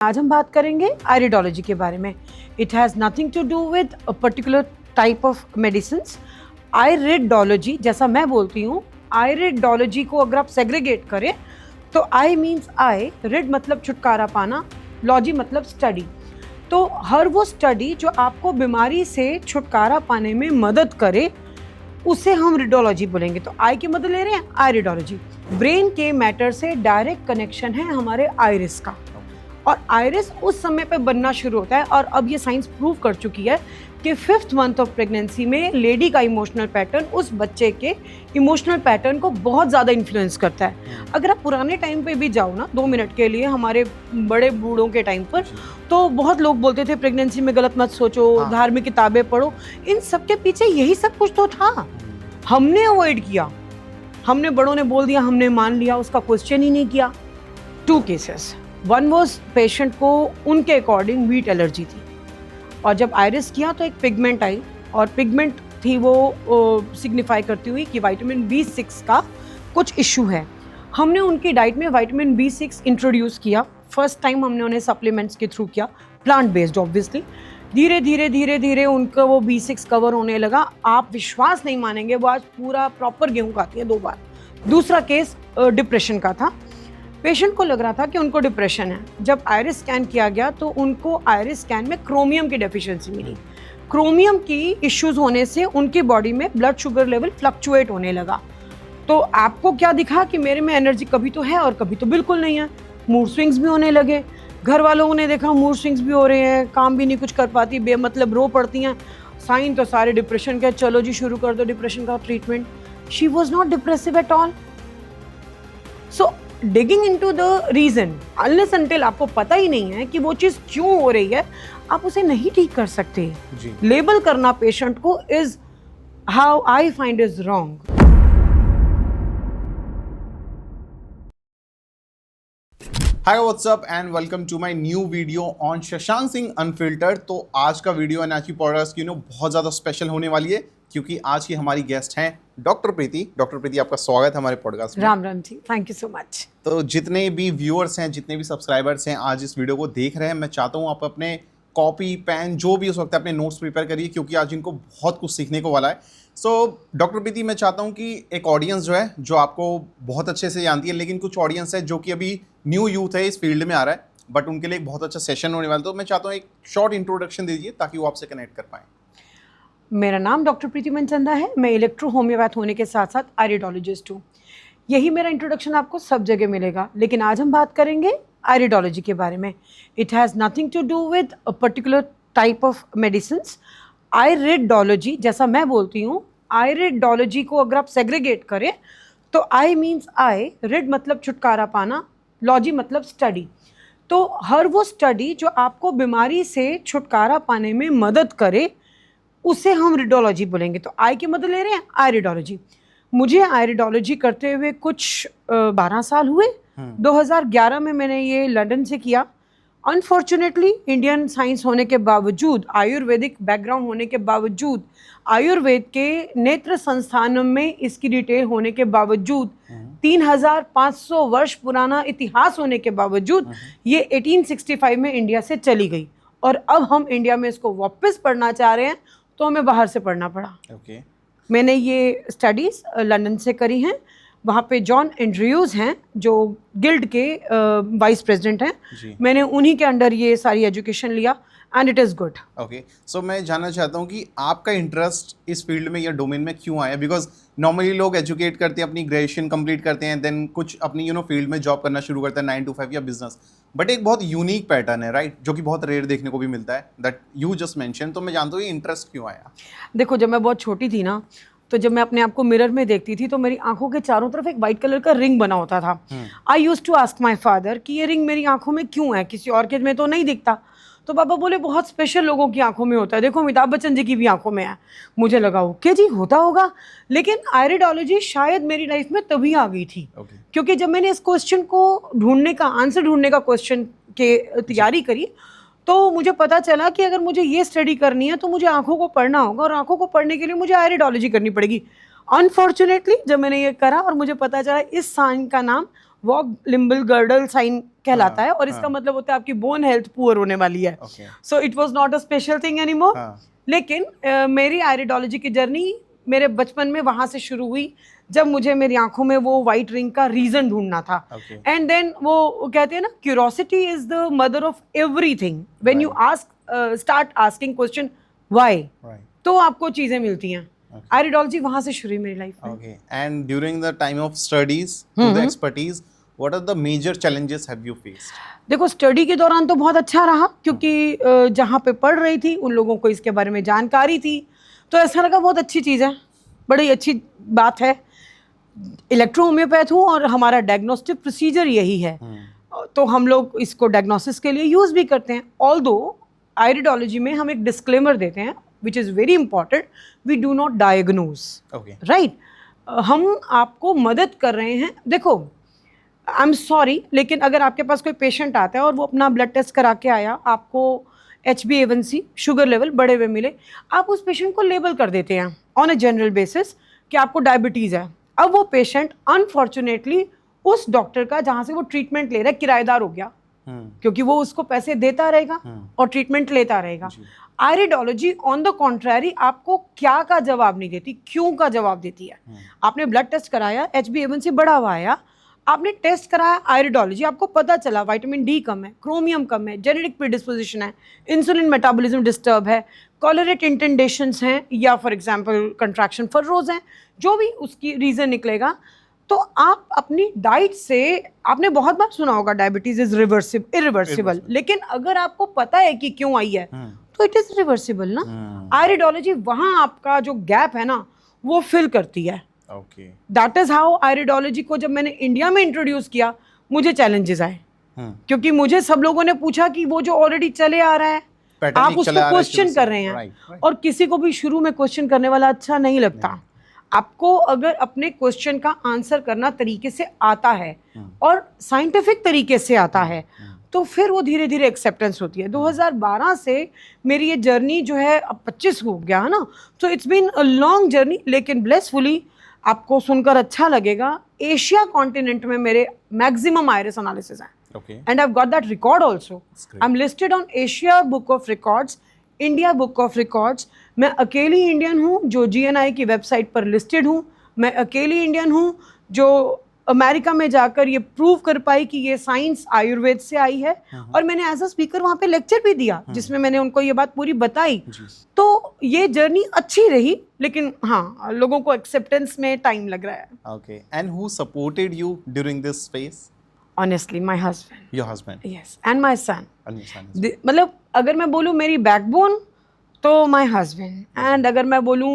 आज हम बात करेंगे आयरिडोलॉजी के बारे में। It has nothing to do with a particular type of medicines. Iridology, जैसा मैं बोलती हूँ, आयरिडोलॉजी को अगर आप सेग्रीगेट करें तो आई मीन्स आई, रिड मतलब छुटकारा पाना, लॉजी मतलब स्टडी। तो हर वो स्टडी जो आपको बीमारी से छुटकारा पाने में मदद करे उसे हम रिडोलॉजी बोलेंगे। तो आई की मदद ले रहे हैं आयरिडोलॉजी। ब्रेन के मैटर से डायरेक्ट कनेक्शन है हमारे आइरिस का, और आइरिस उस समय पे बनना शुरू होता है। और अब ये साइंस प्रूव कर चुकी है कि 5th मंथ ऑफ प्रेगनेंसी में लेडी का इमोशनल पैटर्न उस बच्चे के इमोशनल पैटर्न को बहुत ज़्यादा इन्फ्लुएंस करता है। अगर आप पुराने टाइम पे भी जाओ ना 2 मिनट के लिए, हमारे बड़े बूढ़ों के टाइम पर, तो बहुत लोग बोलते थे प्रेगनेंसी में गलत मत सोचो, धार्मिक किताबें पढ़ो। इन सब के पीछे यही सब कुछ तो था। हमने अवॉइड किया, हमने बड़ों ने बोल दिया, हमने मान लिया, उसका क्वेश्चन ही नहीं किया। 2 केसेस, वन वॉज पेशेंट को उनके अकॉर्डिंग वीट एलर्जी थी, और जब आइरिस किया तो एक पिगमेंट आई, और पिगमेंट थी वो सिग्निफाई करती हुई कि विटामिन B6 का कुछ इशू है। हमने उनकी डाइट में विटामिन B6 इंट्रोड्यूस किया। फर्स्ट टाइम हमने उन्हें सप्लीमेंट्स के थ्रू किया, प्लांट बेस्ड ऑब्वियसली। धीरे धीरे उनका वो B6 कवर होने लगा। आप विश्वास नहीं मानेंगे, वो आज पूरा प्रॉपर गेहूँ खाती है 2 बार। दूसरा केस डिप्रेशन का था। पेशेंट को लग रहा था कि उनको डिप्रेशन है। जब आइरिस स्कैन किया गया तो उनको आइरिस स्कैन में क्रोमियम की डेफिशिएंसी मिली। क्रोमियम की इश्यूज होने से उनकी बॉडी में ब्लड शुगर लेवल फ्लक्चुएट होने लगा। तो आपको क्या दिखा कि मेरे में एनर्जी कभी तो है और कभी तो बिल्कुल नहीं है। मूड स्विंग्स भी होने लगे। घर वालों ने देखा मूड स्विंग्स भी हो रहे हैं, काम भी नहीं कुछ कर पाती, बेमतलब रो पड़ती हैं। साइन तो सारे डिप्रेशन के, चलो जी शुरू कर दो डिप्रेशन का treatment. She was not depressive at all. So digging into the reason, unless until आपको पता ही नहीं है कि वो चीज़ क्यों हो रही है, आप उसे नहीं ठीक कर सकते। लेबल करना पेशेंट को is how I find is wrong. Hi what's up and welcome to my new video on Shashank Singh unfiltered. तो आज का वीडियो एंड आज की पॉडकास्ट की बहुत ज़्यादा स्पेशल होने वाली है, क्योंकि आज की हमारी गेस्ट हैं डॉक्टर प्रीति। डॉक्टर प्रीति, आपका स्वागत है हमारे पॉडकास्ट में। Ram Ram ji, thank you so much. तो जितने भी व्यूअर्स हैं, जितने भी सब्सक्राइबर्स हैं आज इस वीडियो को देख रहे हैं, मैं चाहता हूँ आप अपने कॉपी पेन जो भी हो सकता है अपने नोट्स प्रिपेयर करिए, क्योंकि आज इनको बहुत कुछ सीखने को वाला है। सो डॉक्टर प्रीति, मैं चाहता हूँ कि एक ऑडियंस जो है जो आपको बहुत अच्छे से जानती है, लेकिन कुछ ऑडियंस है जो कि अभी न्यू यूथ है, इस फील्ड में आ रहा है, बट उनके लिए एक बहुत अच्छा सेशन होने वाला है। तो मैं चाहता हूँ एक शॉर्ट इंट्रोडक्शन दीजिए ताकि वो आपसे कनेक्ट कर पाएँ। मेरा नाम डॉक्टर प्रीति मनचंदा है। मैं इलेक्ट्रो होम्योपैथ होने के साथ साथ आयरिडोलॉजिस्ट हूँ। यही मेरा इंट्रोडक्शन आपको सब जगह मिलेगा, लेकिन आज हम बात करेंगे आयरिडोलॉजी के बारे में। It has nothing to do with a particular type of medicines. Iridology, जैसा मैं बोलती हूँ, आयरिडोलॉजी को अगर आप सेग्रीगेट करें तो आई मीन्स आई, रिड मतलब छुटकारा पाना, लॉजी मतलब स्टडी। तो हर वो स्टडी जो आपको बीमारी से छुटकारा पाने में मदद करे उसे हम रिडोलॉजी बोलेंगे। तो आई की मदद ले रहे हैं आयरिडोलॉजी। मुझे आयरिडोलॉजी करते हुए कुछ 12 साल हुए। 2011 में मैंने ये लंदन से किया। अनफॉर्चुनेटली इंडियन साइंस होने के बावजूद, आयुर्वेदिक बैकग्राउंड होने के बावजूद, आयुर्वेद के नेत्र संस्थानों में इसकी डिटेल होने के बावजूद, 3500 वर्ष पुराना इतिहास होने के बावजूद ये 1865 में इंडिया से चली गई, और अब हम इंडिया में इसको वापस पढ़ना चाह रहे हैं तो हमें बाहर से पढ़ना पड़ा। मैंने ये स्टडीज़ लंदन से करी हैं। वहाँ पे जॉन एंड्रयूज़ हैं जो गिल्ड के वाइस प्रेसिडेंट हैं। मैंने उन्हीं के अंडर ये सारी एजुकेशन लिया and it is good. Okay, so मैं जानना चाहता हूँ कि आपका इंटरेस्ट इस फील्ड में या डोमेन में क्यों आया? बिकॉज नॉर्मली लोग एजुकेट करते हैं, अपनी ग्रेजुएशन कंप्लीट करते हैं, देन कुछ अपनी फील्ड में जॉब करना शुरू करते हैं, 9 to 5 या बिजनेस। बट एक बहुत यूनिक पैटर्न है, राइट, जो कि बहुत रेयर देखने को भी मिलता है, दैट यू जस्ट मेंशन। तो मैं जानता हूँ ये इंटरेस्ट क्यों आया? देखो, जब मैं बहुत छोटी थी ना, तो जब मैं अपने आप को मिरर में देखती थी तो मेरी आंखों के चारों तरफ एक वाइट कलर का रिंग बना होता था। I used to ask my father कि ये रिंग मेरी आंखों में क्यों है, किसी और के में तो नहीं दिखता। तो पापा बोले बहुत स्पेशल लोगों की आंखों में होता है, देखो अमिताभ बच्चन जी की भी आंखों में है। मुझे लगा ओके जी, होता होगा। लेकिन आयरिडोलॉजी शायद मेरी लाइफ में तभी आ गई थी, क्योंकि जब मैंने इस क्वेश्चन को ढूंढने का, आंसर ढूंढने का क्वेश्चन के तैयारी करी, तो मुझे पता चला कि अगर मुझे ये स्टडी करनी है तो मुझे आंखों को पढ़ना होगा, और आंखों को पढ़ने के लिए मुझे आयरिडोलॉजी करनी पड़ेगी। अनफॉर्चुनेटली जब मैंने ये करा और मुझे पता चला इस साइन का नाम वॉक लिम्बल गर्डल साइन कहलाता है और इसका हाँ। मतलब होता है आपकी बोन हेल्थ पुअर होने वाली है. Okay. So it was not a special thing anymore. हाँ. लेकिन मेरी आयरिडोलॉजी की जर्नी मेरे बचपन में वहां से शुरू हुई जब मुझे मेरी आंखों में वो वाइट रिंग का रीजन ढूंढना था. Okay. एंड देन वो कहते हैं ना, curiosity is the mother of everything. When you ask start asking question why, Right. तो आपको चीजें मिलती हैं. आयरिडोलॉजी वहां से शुरू हुई मेरी लाइफ में. Okay. And during the time of studies, to the expertise, what are the major challenges have you faced? देखो, स्टडी के दौरान तो बहुत अच्छा रहा क्योंकि जहाँ पे पढ़ रही थी उन लोगों को इसके बारे में जानकारी थी, तो ऐसा लगा बहुत अच्छी चीज़ है, बड़ी अच्छी बात है. इलेक्ट्रो होम्योपैथ हूँ और हमारा डायग्नोस्टिक प्रोसीजर यही है, तो हम लोग इसको डायग्नोसिस के लिए यूज़ भी करते हैं. ऑल्दो आयरिडोलॉजी में हम एक डिस्क्लेमर देते हैं which is very important, we do not diagnose. Okay. Right. हम आपको मदद कर रहे हैं. देखो, आई एम सॉरी, लेकिन अगर आपके पास कोई पेशेंट आता है और वो अपना ब्लड टेस्ट करा के आया, आपको HbA1c शुगर लेवल बढ़े हुए मिले, आप उस पेशेंट को लेबल कर देते हैं ऑन अ जनरल बेसिस कि आपको डायबिटीज़ है. अब वो पेशेंट अनफॉर्चुनेटली उस डॉक्टर का जहाँ से वो ट्रीटमेंट ले रहा है किराएदार हो गया, क्योंकि वो उसको पैसे देता रहेगा और ट्रीटमेंट लेता रहेगा. आयरिडोलॉजी ऑन द कॉन्ट्ररी आपको क्या का जवाब नहीं देती, क्यों का जवाब देती है. आपने ब्लड टेस्ट कराया, HbA1c बढ़ा हुआ आया, आपने टेस्ट कराया आयरिडोलॉजी, आपको पता चला विटामिन डी कम है, क्रोमियम कम है, जेनेटिक प्रीडिस्पोजिशन है, इंसुलिन मेटाबॉलिज्म डिस्टर्ब है, कॉलरेट इंटेंडेशंस हैं, या फॉर एग्जांपल कंट्रैक्शन फर्रोज हैं, जो भी उसकी रीज़न निकलेगा, तो आप अपनी डाइट से, आपने बहुत बार सुना होगा डायबिटीज इज इरिवर्सिबल, लेकिन अगर आपको पता है कि क्यों आई है तो इट इज रिवर्सिबल ना. आयरिडोलॉजी वहाँ आपका जो गैप है ना वो फिल करती है. Okay. दैट इज हाउ आयरिडोलॉजी को जब मैंने इंडिया में इंट्रोड्यूस किया, मुझे चैलेंजेस आए, क्योंकि मुझे सब लोगों ने पूछा कि वो जो ऑलरेडी चले आ रहा है आप उसको क्वेश्चन कर रहे हैं. और किसी को भी शुरू में क्वेश्चन करने वाला अच्छा नहीं लगता. आपको अगर अपने क्वेश्चन का आंसर करना तरीके से आता है और साइंटिफिक तरीके से आता है, तो फिर वो धीरे धीरे एक्सेप्टेंस होती है. 2012 से मेरी ये जर्नी जो है अब 25 हो गया है ना, तो it's been a long journey. लेकिन ब्लेसफुली आपको सुनकर अच्छा लगेगा, एशिया कॉन्टिनेंट में मेरे मैक्सिमम आयरिस एनालिसिस हैं. And I have got that record also. I am listed on Asia book of records, India book of records. मैं अकेली इंडियन हूँ जो GNI की वेबसाइट पर लिस्टेड हूँ. मैं अकेली इंडियन हूँ जो अमेरिका में जाकर ये प्रूव कर पाई कि ये साइंस आयुर्वेद से आई है. और मैंने एज अ स्पीकर वहाँ पे लेक्चर भी दिया जिसमें मैंने उनको ये बात पूरी बताई. तो ये जर्नी अच्छी रही, लेकिन हाँ, लोगों को एक्सेप्टेंस में टाइम लग रहा है. Okay. And who supported you during this phase? Honestly, my husband. Your husband. Yes, and my son. And your son as well. मतलब अगर मैं बोलूँ मेरी बैकबोन तो my husband, and अगर मैं बोलूँ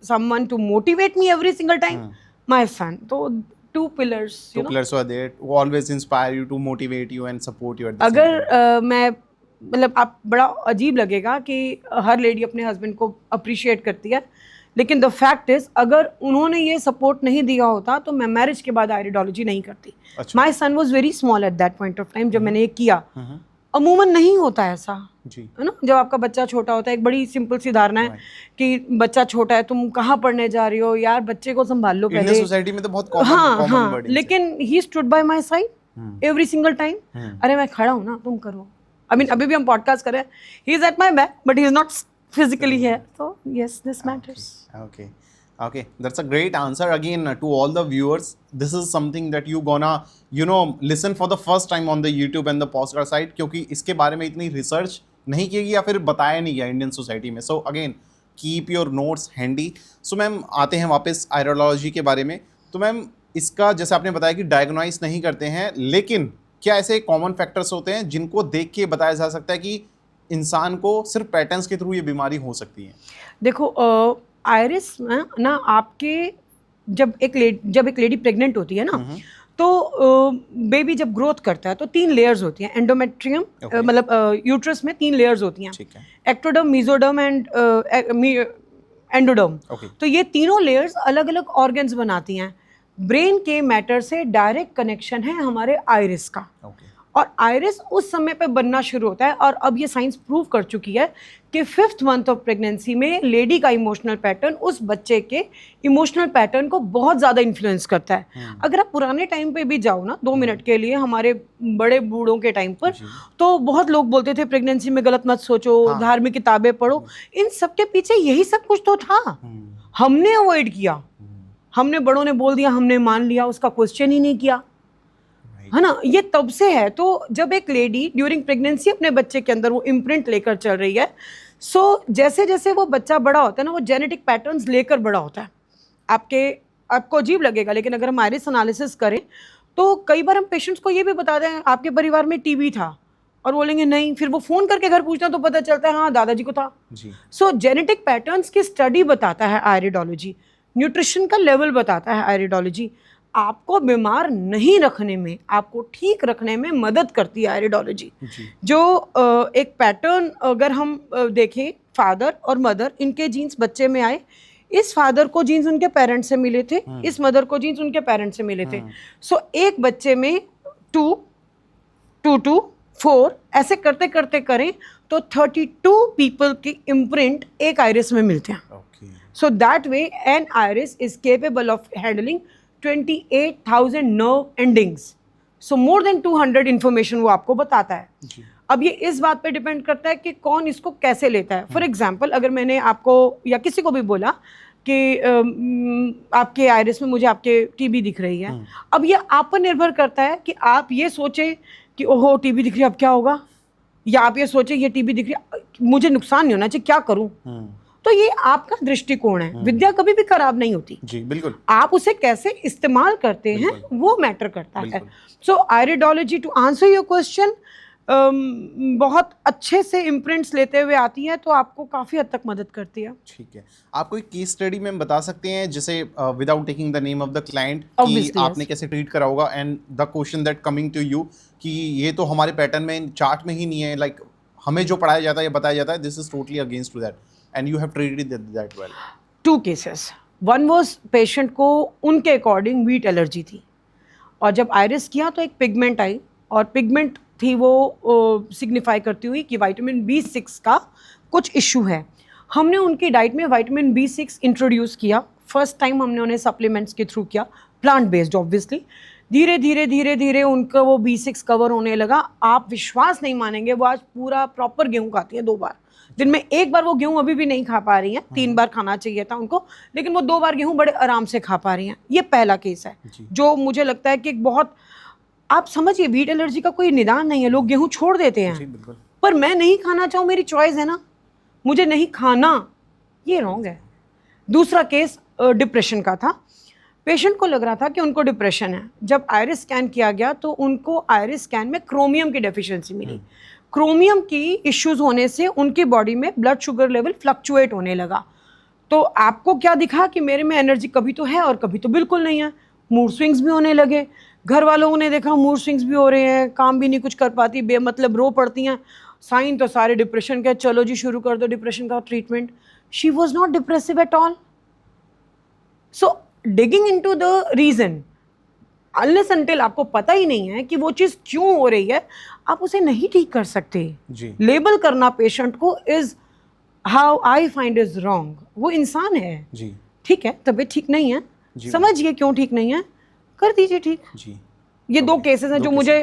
someone to motivate me every single time, my son. तो two pillars. Two pillars who are there who always inspire you, to motivate you and support you at the अगर same time. मैं मतलब आप बड़ा अजीब लगेगा कि हर लेडी अपने हस्बैंड को अप्रिशिएट करती है, लेकिन द फैक्ट इज अगर उन्होंने ये सपोर्ट नहीं दिया होता तो मैं मैरिज के बाद आयरिडोलॉजी नहीं करती. My son was very small at that point of time जब मैंने ये किया. अमूमन नहीं होता ऐसा, है ना. जब आपका बच्चा छोटा होता है, एक बड़ी सिंपल सी धारणा है कि बच्चा छोटा है, तुम कहाँ पढ़ने जा रही हो यार, बच्चे को संभाल लो पहले. सोसाइटी में तो बहुत कॉमन हाँ, वर्ड है. लेकिन he stood by my side every single time. अरे मैं खड़ा हूँ ना, तुम करो. आई मीन अभी भी हम पॉडकास्ट कर रहे हैं, he is at my back but he is not physically here, so yes, this matters. Okay, that's a great answer. Again, to all the viewers, this is something that you gonna listen for the first time on the YouTube and the podcast site, क्योंकि इसके बारे में इतनी research नहीं की गई या फिर बताया नहीं गया इंडियन सोसाइटी में. So again keep your notes handy. So ma'am आते हैं वापस आयरिडोलॉजी के बारे में. तो मैम इसका जैसे आपने बताया कि डायग्नोस नहीं करते हैं, लेकिन क्या ऐसे कॉमन फैक्टर्स होते हैं जिनको देख के बताया जा सकता है कि इंसान को सिर्फ पैटर्न्स के थ्रू ये बीमारी हो सकती है? देखो, आयरिस ना आपके जब एक लेडी प्रेग्नेंट होती है ना, तो बेबी जब ग्रोथ करता है तो 3 लेयर्स होती हैं. एंडोमेट्रियम, मतलब यूट्रस में 3 लेयर्स होती हैं, एक्टोडर्म, मेसोडर्म एंड एंडोडर्म. तो ये तीनों लेयर्स अलग अलग ऑर्गन्स बनाती हैं. ब्रेन के मैटर से डायरेक्ट कनेक्शन है हमारे आयरिस का. और आयरिस उस समय पे बनना शुरू होता है। और अब ये साइंस प्रूव कर चुकी है कि 5th मंथ ऑफ प्रेगनेंसी में लेडी का इमोशनल पैटर्न उस बच्चे के इमोशनल पैटर्न को बहुत ज़्यादा इन्फ्लुएंस करता है। अगर आप पुराने टाइम पे भी जाओ ना 2 मिनट के लिए, हमारे बड़े बूढ़ों के टाइम पर, तो बहुत लोग बोलते थे प्रेगनेंसी में गलत मत सोचो, धार्मिक किताबें पढ़ो। इन सब के पीछे यही सब कुछ तो था। हमने अवॉइड किया, हमने, बड़ों ने बोल दिया, हमने मान लिया, उसका क्वेश्चन ही नहीं किया, है ना। ये तब से है। तो जब एक लेडी ड्यूरिंग प्रेगनेंसी अपने बच्चे के अंदर वो इम्प्रिंट लेकर चल रही है, सो जैसे जैसे वो बच्चा बड़ा होता है ना, वो जेनेटिक पैटर्न्स लेकर बड़ा होता है। आपको अजीब लगेगा, लेकिन अगर हम आयरिस एनालिसिस करें तो कई बार हम पेशेंट्स को ये भी बता दें आपके परिवार में टीबी था, और बोलेंगे नहीं, फिर वो फ़ोन करके घर पूछते हैं तो पता चलता है हाँ दादाजी को था। सो जेनेटिक पैटर्न्स की स्टडी बताता है आयरिडोलॉजी, न्यूट्रिशन का लेवल बताता है आयरिडोलॉजी। आपको बीमार नहीं रखने में, आपको ठीक रखने में मदद करती है आयरिडोलॉजी। जो एक पैटर्न अगर हम देखें, फादर और मदर, इनके जीन्स बच्चे में आए, इस फादर को जीन्स उनके पेरेंट्स से मिले थे, इस मदर को जीन्स उनके पेरेंट्स से मिले थे। सो एक बच्चे में 2, 2, 2, 4 ऐसे करते करते करें तो 32 पीपल की इम्प्रिंट एक आयरिस में मिलते हैं। So that way an iris is capable of handling 28,000 nerve endings. So more than 200 information वो आपको बताता है। अब ये इस बात पे डिपेंड करता है कि कौन इसको कैसे लेता है। फॉर एग्जाम्पल, अगर मैंने आपको या किसी को भी बोला कि आपके आयरिस में मुझे आपके टीबी दिख रही है, अब ये आप पर निर्भर करता है कि आप ये सोचें कि ओहो टीबी दिख रही है अब क्या होगा, या आप ये सोचें ये टीबी दिख रही है मुझे नुकसान नहीं होना चाहिए, क्या करूं। तो ये आपका दृष्टिकोण है। विद्या कभी भी खराब नहीं होती जी, बिल्कुल। आप उसे कैसे इस्तेमाल करते हैं वो मैटर करता है। सो आयरिडोलॉजी, टू आंसर योर क्वेश्चन, बहुत अच्छे से इम्प्रिंट्स लेते हुए आती है, तो आपको काफ़ी हद तक मदद करती है। ठीक है, आप कोई केस स्टडी में बता सकते हैं, जैसे without taking the name of the client, कि आपने कैसे ट्रीट करा होगा, and the question that coming to you कि ये तो हमारे पैटर्न में, चार्ट में ही नहीं है, लाइक हमें जो पढ़ाया जाता है या बताया जाता है, this is totally against to that, and you have treated that well. 2 cases. One was patient को उनके अकॉर्डिंग व्हीट एलर्जी थी, और जब आयरिस किया तो एक पिगमेंट आई, और पिगमेंट थी वो सिग्निफाई करती हुई कि विटामिन B6 का कुछ इशू है। हमने उनकी डाइट में विटामिन B6 इंट्रोड्यूस किया। फर्स्ट टाइम हमने उन्हें सप्लीमेंट्स के थ्रू किया, प्लांट बेस्ड ऑब्वियसली। धीरे धीरे धीरे धीरे उनका वो B6 कवर होने लगा। आप विश्वास नहीं मानेंगे, वो आज पूरा प्रॉपर गेहूँ खाती है 2 बार दिन में। 1 बार वो गेहूँ अभी भी नहीं खा पा रही हैं, 3 बार खाना चाहिए था उनको, लेकिन वो 2 बार गेहूँ बड़े आराम से खा पा रही हैं। ये पहला केस है जो मुझे लगता है कि बहुत, आप समझिए, व्हीट एलर्जी का कोई निदान नहीं है। लोग गेहूं छोड़ देते हैं, पर मैं नहीं खाना चाहूँ, मेरी चॉइस है ना, मुझे नहीं खाना, ये रॉन्ग है। दूसरा केस डिप्रेशन का था। पेशेंट को लग रहा था कि उनको डिप्रेशन है। जब आयरिस स्कैन किया गया तो उनको आयरिस स्कैन में क्रोमियम की डेफिशिएंसी मिली। क्रोमियम की इश्यूज होने से उनकी बॉडी में ब्लड शुगर लेवल फ्लक्चुएट होने लगा। तो आपको क्या दिखा कि मेरे में एनर्जी कभी तो है और कभी तो बिल्कुल नहीं है। मूड स्विंग्स भी होने लगे। घर वालों ने देखा मूड स्विंग्स भी हो रहे हैं, काम भी नहीं कुछ कर पाती, बेमतलब रो पड़ती हैं। साइन तो सारे डिप्रेशन के, चलो जी शुरू कर दो डिप्रेशन का treatment. She was not depressive at all. So digging into the reason, unless until आपको पता ही नहीं है कि वो चीज़ क्यों हो रही है, आप उसे नहीं ठीक कर सकते जी। लेबल करना पेशेंट को is how I find is wrong. वो इंसान है जी, ठीक है, तबीयत ठीक नहीं है, समझिए क्यों ठीक नहीं है, कर दीजिए ठीक जी। ये 2 केसेस हैं जो मुझे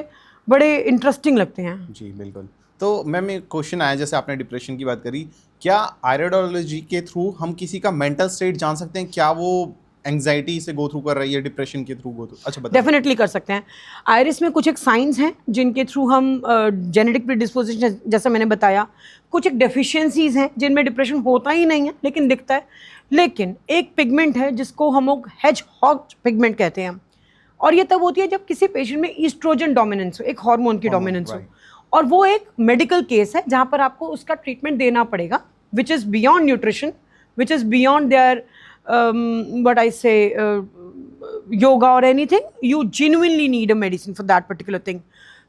बड़े इंटरेस्टिंग लगते हैं जी। बिल्कुल। तो मैम एक क्वेश्चन आया, जैसे आपने डिप्रेशन की बात करी, क्या आयरिडोलॉजी के थ्रू हम किसी का मेंटल स्टेट जान सकते हैं? क्या वो एंग्जाइटी से गो थ्रू कर रही है, डिप्रेशन के थ्रू गो थ्रू? अच्छा, बताइए। डेफिनेटली कर सकते हैं। आयरिस में कुछ एक साइंस हैं जिनके थ्रू हम जेनेटिक प्रीडिस्पोजिशन, जैसा मैंने बताया, कुछ एक डेफिशिएंसीज हैं जिनमें डिप्रेशन होता ही नहीं है लेकिन दिखता है। लेकिन एक पिगमेंट है जिसको हम लोग हेजहॉग पिगमेंट कहते हैं, और ये तब होती है जब किसी पेशेंट में ईस्ट्रोजन डोमिनेंस हो, एक हार्मोन की डोमिनेंस हो, और वो एक मेडिकल केस है जहाँ पर आपको उसका ट्रीटमेंट देना पड़ेगा, which is beyond nutrition, which is beyond their what I say yoga or anything. You genuinely need a medicine for that particular thing.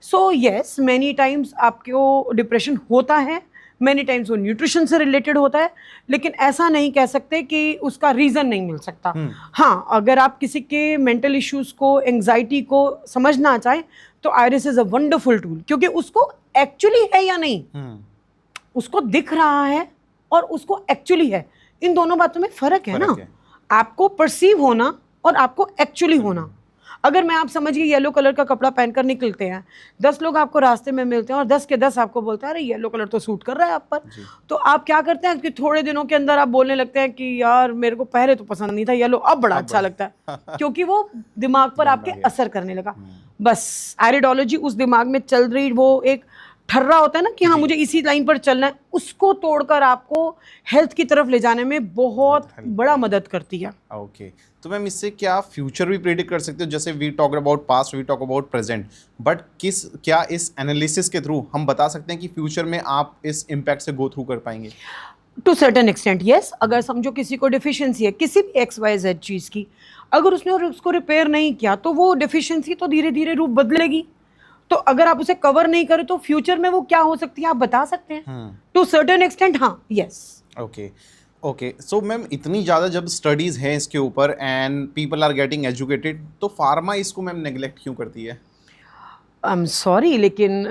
So yes, many times आपको डिप्रेशन होता है, मैनी टाइम्स वो nutrition से related होता है, लेकिन ऐसा नहीं कह सकते कि उसका रीज़न नहीं मिल सकता। हाँ, अगर आप किसी के मेंटल इश्यूज़ को, एंग्जाइटी को समझना चाहें तो iris is a wonderful tool, क्योंकि उसको एक्चुअली है या नहीं, उसको दिख रहा है और उसको एक्चुअली है, इन दोनों बातों में फ़र्क है ना। आपको परसीव होना और आपको एक्चुअली होना। अगर मैं आप समझिए येलो कलर का कपड़ा पहनकर निकलते हैं, 10 लोग आपको रास्ते में मिलते हैं और 10 के 10 आपको बोलते हैं अरे येलो कलर तो सूट कर रहा है आप पर, तो आप क्या करते हैं कि थोड़े दिनों के अंदर आप बोलने लगते हैं कि यार मेरे को पहले तो पसंद नहीं था येलो, अब बड़ा अच्छा लगता है, क्योंकि वो दिमाग पर आपके असर करने लगा। बस आयरिडोलॉजी उस दिमाग में चल रही वो एक ठर्रा होता है ना कि हाँ मुझे इसी लाइन पर चलना है, उसको तोड़कर आपको हेल्थ की तरफ ले जाने में बहुत बड़ा मदद करती है। ओके, तो मैम इससे क्या फ्यूचर भी प्रेडिक्ट कर सकते हो? जैसे we talk about past, we talk about present, but क्या इस एनालिसिस के थ्रू हम बता सकते हैं कि फ्यूचर में आप इस इम्पैक्ट से गो थ्रू कर पाएंगे? To certain extent yes. अगर समझो किसी को डिफिशियंसी है किसी भी XYZ चीज़ की, अगर उसने और उसको रिपेयर नहीं किया तो वो डिफिशियंसी तो धीरे धीरे रूप बदलेगी। तो अगर आप उसे कवर नहीं करें तो फ्यूचर में वो क्या हो सकती है आप बता सकते हैं टू सर्टेन एक्सटेंट। हाँ, yes. Okay okay, so ma'am इतनी ज़्यादा जब स्टडीज़ हैं इसके ऊपर and people are getting educated, तो फार्मा इसको मैम नेग्लेक्ट क्यों करती है? आई एम सॉरी, लेकिन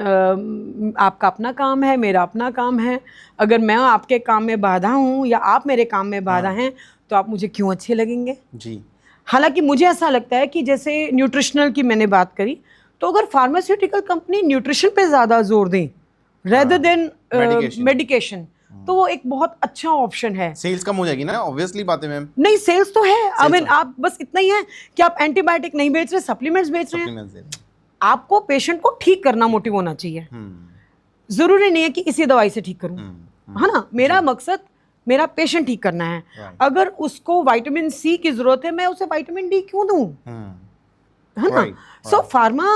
आपका अपना काम है, मेरा अपना काम है। अगर मैं आपके काम में बाधा हूँ या आप मेरे काम में बाधा हैं तो आप मुझे क्यों अच्छे लगेंगे? जी। हालांकि मुझे ऐसा लगता है कि जैसे न्यूट्रिशनल की मैंने बात करी, तो अगर फार्मास्यूटिकल कंपनी न्यूट्रिशन पे ज़्यादा जोर दें रेदर देन मेडिकेशन, तो वो एक बहुत अच्छा ऑप्शन है। सेल्स कम हो जाएगी ना, ऑब्वियसली बात है मैम। नहीं, सेल्स तो है। आई मीन आप बस इतना ही है कि आप एंटीबायोटिक नहीं बेच रहे, सप्लीमेंट्स बेच रहे हैं। आपको पेशेंट को ठीक करना मोटिव होना चाहिए। जरूरी नहीं है कि इसी दवाई से ठीक करूं, है ना। मेरा मकसद मेरा पेशेंट ठीक करना है। अगर उसको विटामिन C की जरूरत है, मैं उसे विटामिन D क्यों दूं, है ना। सो फार्मा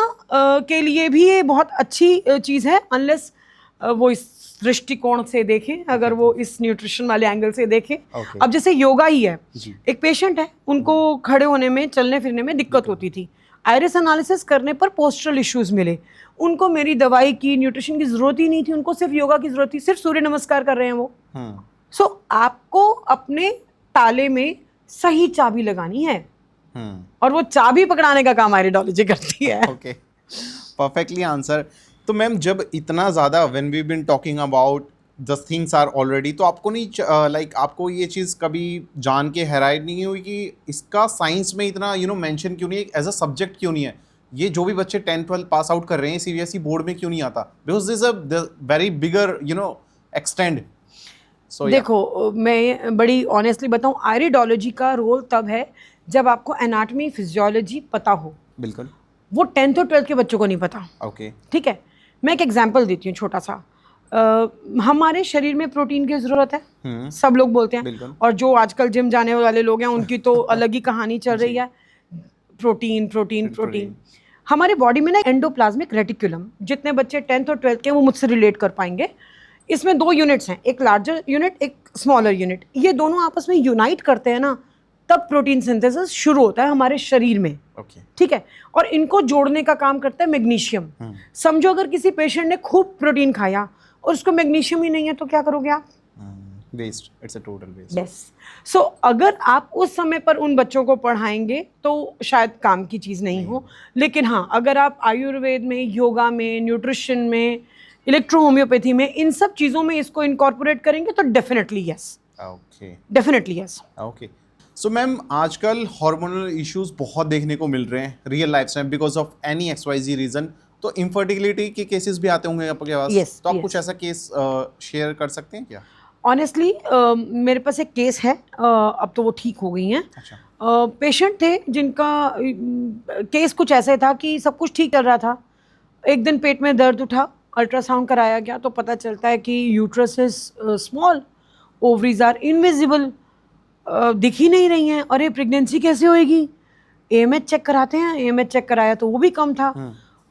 के लिए भी ये बहुत अच्छी चीज़ है, अनलेस वो इस दृष्टिकोण से देखें, अगर वो इस न्यूट्रिशन वाले एंगल से देखें। अब जैसे योगा ही है, एक पेशेंट है, उनको खड़े होने में, चलने फिरने में दिक्कत होती थी। आयरिस एनालिसिस करने पर पोस्चरल इश्यूज मिले, उनको मेरी दवाई की, न्यूट्रिशन की जरूरत ही नहीं थी, उनको सिर्फ योगा की जरूरत थी, सिर्फ सूर्य नमस्कार कर रहे हैं वो। सो आपको अपने ताले में सही चाबी लगानी है, और वो चाबी पकड़ाने का काम आयरिडोलॉजी करती है। Okay, perfectly answer. तो मैम जब इतना ज़्यादा when we been talking about the things are already, तो आपको नहीं लाइक आपको ये चीज़ कभी जान के हैरान नहीं हुई कि इसका साइंस में इतना मेंशन क्यों नहीं है, एज अ सब्जेक्ट क्यों नहीं है? ये जो भी बच्चे 10th-12th पास आउट कर रहे हैं CBSE बोर्ड में क्यों नहीं आता? Because this a very bigger extend. So, देखो मैं बड़ी ऑनेस्टली बताऊं, आयरिडोलॉजी का रोल तब है जब आपको एनाटॉमी फिजियोलॉजी पता हो। बिल्कुल, वो 10th और 12th के बच्चों को नहीं पता। ओके, ठीक है, मैं एक एग्जांपल देती हूँ छोटा सा। हमारे शरीर में प्रोटीन की ज़रूरत है, सब लोग बोलते हैं, और जो आजकल जिम जाने वाले लोग हैं उनकी तो अलग ही कहानी चल रही है, प्रोटीन प्रोटीन प्रोटीन। हमारे बॉडी में ना एंडोप्लाज्मिक रेटिकुलम, जितने बच्चे 10th और 12th के वो मुझसे रिलेट कर पाएंगे, इसमें 2 यूनिट्स हैं, एक लार्जर यूनिट, एक स्मॉलर यूनिट। ये दोनों आपस में यूनाइट करते हैं ना, तब प्रोटीन सिंथेसिस शुरू होता है हमारे शरीर में। ठीक है, और इनको जोड़ने का काम करता है मैग्नीशियम। समझो अगर किसी पेशेंट ने खूब प्रोटीन खाया और उसको मैग्नीशियम ही नहीं है तो क्या करोगे आप? Waste, it's a total waste. Yes. So अगर आप उस समय पर उन बच्चों को पढ़ाएंगे तो शायद काम की चीज़ नहीं हो, लेकिन हाँ अगर आप आयुर्वेद में, योगा में, न्यूट्रिशन में, इलेक्ट्रो होम्योपैथी में, इन सब चीज़ों में इसको इनकॉर्पोरेट करेंगे तो definitely yes. Okay, definitely yes. Okay. So ma'am आजकल हार्मोनल इश्यूज बहुत देखने को मिल रहे हैं रियल लाइफ में because of any XYZ reason, तो इनफर्टिलिटी के केसेस भी आते होंगे आपके पास। yes, तो आप yes. कुछ ऐसा केस शेयर कर सकते हैं क्या? ऑनेस्टली मेरे पास एक केस है, अब तो वो ठीक हो गई हैं। अच्छा। पेशेंट थे जिनका केस कुछ ऐसे था कि सब कुछ ठीक चल रहा था, एक दिन पेट में दर्द उठा, अल्ट्रासाउंड कराया गया तो पता चलता है कि uterus is small, ovaries are invisible, दिख ही नहीं रही हैं। अरे प्रेगनेंसी कैसे होएगी? AMH चेक कराते हैं, AMH चेक कराया तो वो भी कम था,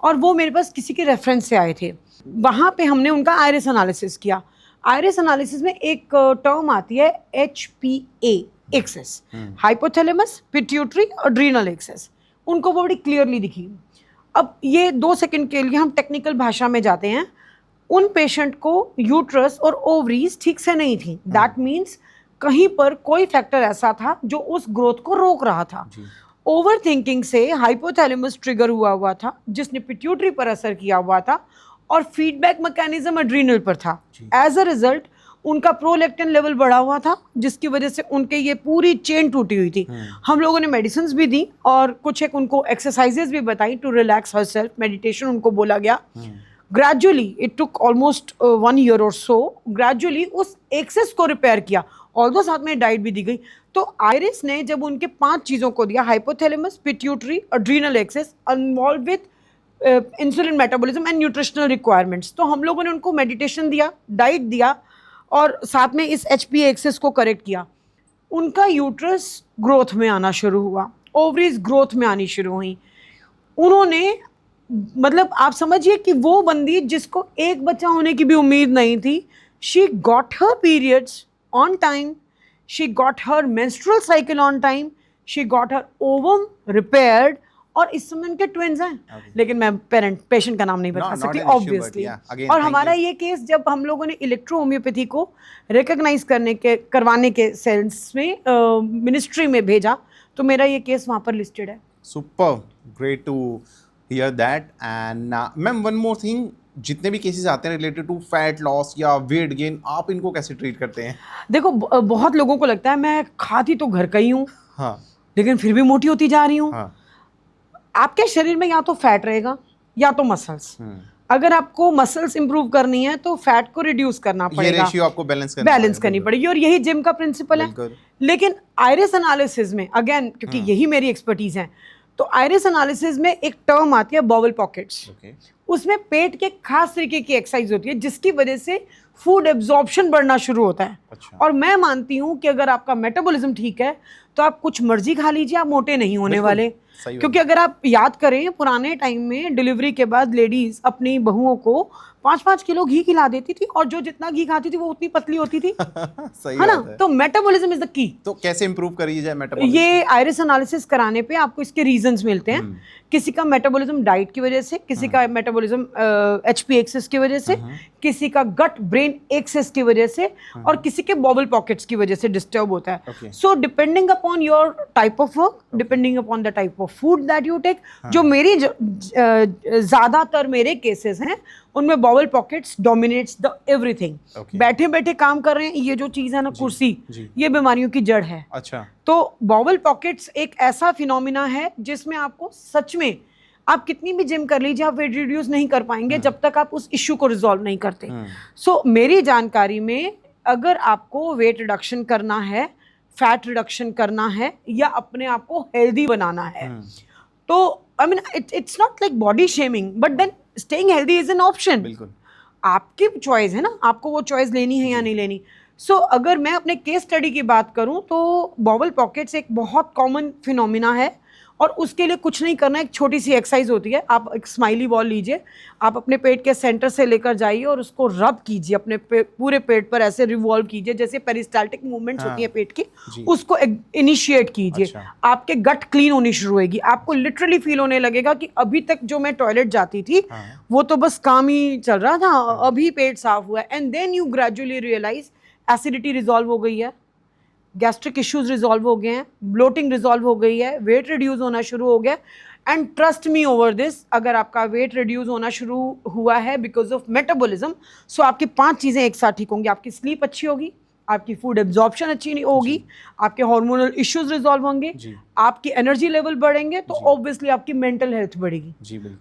और वो मेरे पास किसी के रेफरेंस से आए थे। वहाँ पे हमने उनका आयरिस एनालिसिस किया। आयरिस एनालिसिस में एक टर्म आती है HPA axis, hypothalamus pituitary adrenal axis, उनको वो बड़ी क्लियरली दिखी। अब ये 2 सेकंड के लिए हम टेक्निकल भाषा में जाते हैं। उन पेशेंट को यूट्रस और ओवरीज ठीक से नहीं थी। दैट मीन्स कहीं पर कोई फैक्टर ऐसा था जो उस ग्रोथ को रोक रहा था। ओवर थिंकिंग से हाइपोथैलेमस ट्रिगर हुआ था, जिसने पिट्यूटरी पर असर किया हुआ था, और फीडबैक मैकेनिज्म एड्रीनल पर था। एज अ रिजल्ट उनका प्रोलैक्टिन लेवल बढ़ा हुआ था, जिसकी वजह से उनके ये पूरी चेन टूटी हुई थी। हम लोगों ने मेडिसिन भी दी और कुछ एक उनको एक्सरसाइजेज भी बताई टू रिलैक्स हरसेल्फ, मेडिटेशन उनको बोला गया। Gradually it took almost 1 year और सो, ग्रेजुअली उस एक्सेस को रिपेयर किया, ऑल्दो साथ में डाइट भी दी गई। तो आयरिस ने जब उनके 5 चीज़ों को दिया, hypothalamus, pituitary, adrenal axis, involve with insulin metabolism and nutritional requirements, तो हम लोगों ने उनको मेडिटेशन दिया, डाइट दिया और साथ में इस HPA एक्सेस को करेक्ट किया। उनका यूट्रस ग्रोथ में आना शुरू हुआ, ओवरीज ग्रोथ में आनी शुरू हुई। उन्होंने, मतलब आप समझिए कि वो बंदी जिसको एक बच्चा होने की भी उम्मीद नहीं थी, she got her periods on time, she got her menstrual cycle on time, she got her ovum repaired, और इस समय उनके ट्विंस हैं। लेकिन मैं पेशेंट का नाम नहीं बता सकती ऑब्वियसली। और हमारा ये केस जब हम लोगों ने इलेक्ट्रो होम्योपैथी को रिकॉग्नाइज करवाने के सेंस में मिनिस्ट्री में भेजा, तो मेरा ये केस वहाँ पर लिस्टेड है। Super, great to hear that. And ma'am, one more thing, जितने भी केसेस आते हैं रिलेटेड टू फैट लॉस या वेट गेन, आप इनको कैसे ट्रीट करते हैं? देखो, बहुत लोगों को लगता है मैं खाती तो घर का ही हूँ, हाँ, लेकिन फिर भी मोटी होती जा रही हूँ। हाँ। आपके शरीर में या तो फैट रहेगा या तो मसल्स। अगर आपको मसल्स इंप्रूव करनी है तो फैट को रिड्यूस करना पड़ेगा, ये रेशियो आपको बैलेंस करनी पड़ेगी, और यही जिम का प्रिंसिपल है। लेकिन आयरिस एनालिसिस में अगेन, क्योंकि यही मेरी एक्सपर्टीज है, तो आयरिस एनालिसिस में एक टर्म आती है बॉवल पॉकेट्स। उसमें पेट के खास तरीके की एक्सरसाइज होती है जिसकी वजह से फूड एब्जॉर्प्शन बढ़ना शुरू होता है। और मैं मानती हूँ कि अगर आपका मेटाबॉलिज्म ठीक है तो आप कुछ मर्जी खा लीजिए, आप मोटे नहीं होने वाले। क्योंकि अगर आप याद करें, पुराने टाइम में डिलीवरी के बाद लेडीज अपनी बहुओं को 5-5 किलो घी खिला देती थी, और जो जितना घी खाती थी वो उतनी पतली होती थी। सही है ना? तो मेटाबॉलिज्म इज द की। तो कैसे इंप्रूव करी जाए मेटाबॉलिज्म? ये आयरिस एनालिसिस कराने पे आपको इसके रीजंस मिलते हैं। किसी का मेटाबॉलिज्म डाइट की वजह से, किसी का मेटाबॉलिज्म HPA एक्सेस की वजह से, किसी का गट ब्रेन एक्सेस की वजह से, और किसी के बॉबल पॉकेट्स की वजह से डिस्टर्ब होता है। So depending upon your type of work, depending upon the type of food that you take, जो मेरी ज्यादातर मेरे केसेस हैं उनमें bowel pockets dominates the everything. बैठे बैठे काम कर रहे हैं, ये जो चीज है ना कुर्सी, ये बीमारियों की जड़ है। अच्छा। तो बॉवल पॉकेट्स एक ऐसा फिनोमिना है जिसमें आपको सच में, आप कितनी भी जिम कर लीजिए, आप वेट रिड्यूस नहीं कर पाएंगे जब तक आप उस इश्यू को रिजॉल्व नहीं करते। सो मेरी जानकारी में अगर आपको वेट रिडक्शन करना है, फैट रिडक्शन करना है, या अपने आप को हेल्दी बनाना है, तो I mean it's not like body shaming, but then staying healthy is an option. बिल्कुल, आपकी चॉइस है ना, आपको वो चॉइस लेनी है या नहीं लेनी। सो अगर मैं अपने केस स्टडी की बात करूं तो बॉवल पॉकेट्स एक बहुत कॉमन फिनोमिना है, और उसके लिए कुछ नहीं करना, एक छोटी सी एक्सरसाइज होती है। आप एक स्माइली बॉल लीजिए, आप अपने पेट के सेंटर से लेकर जाइए और उसको रब कीजिए, अपने पूरे पेट पर ऐसे रिवॉल्व कीजिए, जैसे पेरिस्टाल्टिक मूवमेंट्स होती है पेट की, उसको इनिशिएट कीजिए। आपके गट क्लीन होनी शुरू होगी, आपको लिटरली फील होने लगेगा कि अभी तक जो मैं टॉयलेट जाती थी वो तो बस काम ही चल रहा था, अभी पेट साफ हुआ है। And then you gradually realise acidity resolve हो गई है, गैस्ट्रिक इश्यूज रिजॉल्व हो गए हैं, ब्लोटिंग रिजॉल्व हो गई है, वेट रिड्यूस होना शुरू हो गया। And trust me over this, अगर आपका वेट रिड्यूस होना शुरू हुआ है बिकॉज ऑफ मेटाबॉलिज्म, सो आपकी 5 चीज़ें एक साथ ठीक होंगी। आपकी स्लीप अच्छी होगी, आपकी फूड एब्जॉर्प्शन अच्छी होगी, आपके हार्मोनल इश्यूज रिजॉल्व होंगे, आपकी एनर्जी लेवल बढ़ेंगे, तो ऑब्वियसली आपकी मेंटल हेल्थ बढ़ेगी।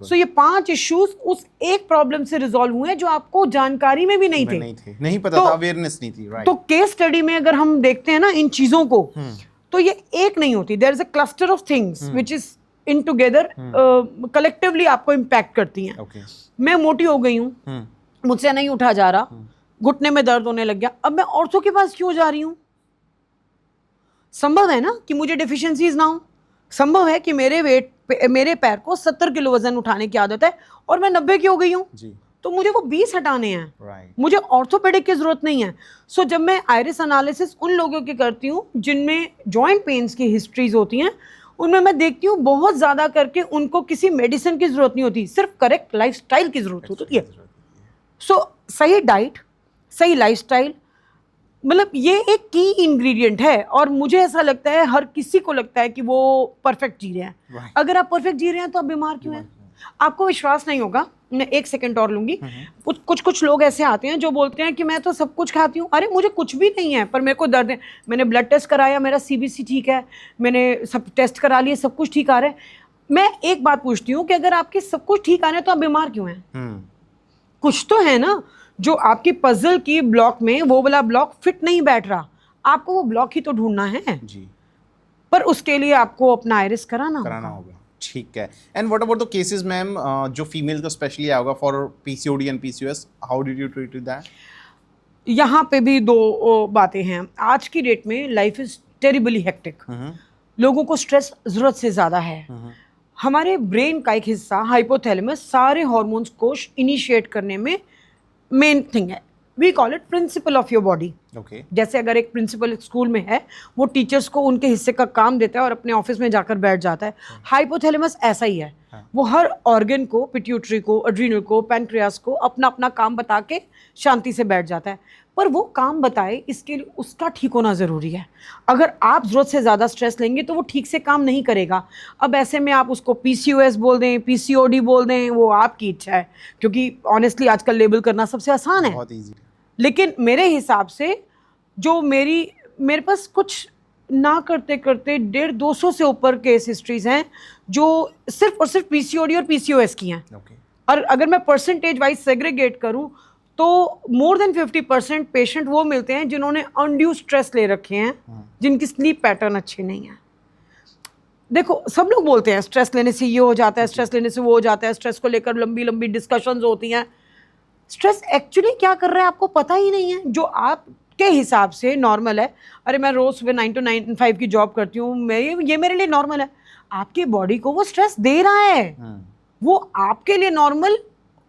सो ये 5 इश्यूज उस एक प्रॉब्लम से रिजॉल्व हुए जो आपको जानकारी में भी नहीं थे, नहीं पता था, अवेयरनेस नहीं थी। तो केस स्टडी में अगर हम देखते हैं ना इन चीजों को, तो ये एक नहीं होती, there is a cluster of things which is in together, collectively आपको इम्पैक्ट करती हैं। मैं मोटी हो गई हूँ, मुझसे नहीं उठा जा रहा, घुटने में दर्द होने लग गया, अब मैं ऑर्थो के पास क्यों जा रही हूँ? संभव है ना कि मुझे डेफिशिएंसीज ना हो, संभव है कि मेरे पैर को 70 किलो वजन उठाने की आदत है और मैं 90 की हो गई हूँ, तो मुझे वो 20 हटाने हैं, मुझे ऑर्थोपेडिक की जरूरत नहीं है। सो जब मैं आयरिस एनालिसिस उन लोगों की करती हूँ जिनमें जॉइंट पेन्स की हिस्ट्रीज होती हैं, उनमें मैं देखती हूँ बहुत ज़्यादा करके उनको किसी मेडिसिन की ज़रूरत नहीं होती, सिर्फ करेक्ट लाइफस्टाइल की ज़रूरत होती है। सो सही डाइट, सही लाइफस्टाइल, मतलब ये एक की इंग्रेडिएंट है। और मुझे ऐसा लगता है, हर किसी को लगता है कि वो परफेक्ट जी रहे हैं। Right. अगर आप परफेक्ट जी रहे हैं तो आप बीमार क्यों हैं? आपको विश्वास नहीं होगा, मैं एक सेकंड और लूंगी। कुछ लोग ऐसे आते हैं जो बोलते हैं कि मैं तो सब कुछ खाती हूँ। अरे मुझे कुछ भी नहीं है पर मेरे को दर्द है, मैंने ब्लड टेस्ट कराया, मेरा सीबीसी ठीक है, मैंने सब टेस्ट करा लिए, सब कुछ ठीक आ रहा है। मैं एक बात पूछती हूँ कि अगर आपके सब कुछ ठीक आ रहा है तो आप बीमार क्यों हैं? कुछ तो है ना जो आपकी पजल की ब्लॉक में वो वाला ब्लॉक फिट नहीं बैठ रहा, आपको वो ब्लॉक ही तो ढूंढना है जी, पर उसके लिए आपको अपना आयरिस कराना होगा। ठीक है। And what about the cases ma'am जो फीमेल को स्पेशली आया होगा for PCOD and PCOS, how did you treat that? यहाँ पे भी दो बातें हैं। आज की डेट में लाइफ इज टेरिबली हेक्टिक, लोगों को स्ट्रेस जरूरत से ज़्यादा है। हमारे ब्रेन का एक हिस्सा हाइपोथैलेमस सारे हॉर्मोन्स को इनिशिएट करने में मेन थिंग है। We call it principle of your body. Okay. जैसे अगर एक प्रिंसिपल स्कूल में है, वो टीचर्स को उनके हिस्से का काम देता है और अपने ऑफिस में जाकर बैठ जाता है। हाइपोथैलेमस ऐसा ही है, वो हर ऑर्गन को, पिट्यूटरी को, एड्रीनल को, पैनक्रियास को अपना अपना काम बता के शांति से बैठ जाता है। पर वो काम बताए इसके लिए उसका ठीक होना ज़रूरी है। अगर आप ज़रूरत से ज़्यादा स्ट्रेस लेंगे तो वो ठीक से काम नहीं करेगा। अब ऐसे में आप उसको पीसीओएस बोल दें, पीसीओडी बोल दें, वो आपकी इच्छा है, क्योंकि ऑनेस्टली आजकल लेबल करना सबसे आसान है, बहुत इजी। लेकिन मेरे हिसाब से जो मेरे पास कुछ ना करते करते 150-200 से ऊपर केस हिस्ट्रीज हैं जो सिर्फ और सिर्फ पीसीओडी और पीसीओएस की हैं। ओके। और अगर मैं परसेंटेज वाइज सेग्रीगेट करूं तो मोर देन 50% पेशेंट वो मिलते हैं जिन्होंने अनड्यू स्ट्रेस ले रखे हैं, जिनकी स्लीप पैटर्न अच्छे नहीं है। देखो सब लोग बोलते हैं स्ट्रेस लेने से ये हो जाता है, स्ट्रेस लेने से वो हो जाता है, स्ट्रेस को लेकर लंबी लंबी डिस्कशंस होती हैं। स्ट्रेस एक्चुअली क्या कर रहा है आपको पता ही नहीं है। जो आपके हिसाब से नॉर्मल है, अरे मैं रोज सुबह 9 to 5 की जॉब करती हूँ, मैं ये मेरे लिए नॉर्मल है, आपके बॉडी को वो स्ट्रेस दे रहा है। वो आपके लिए नॉर्मल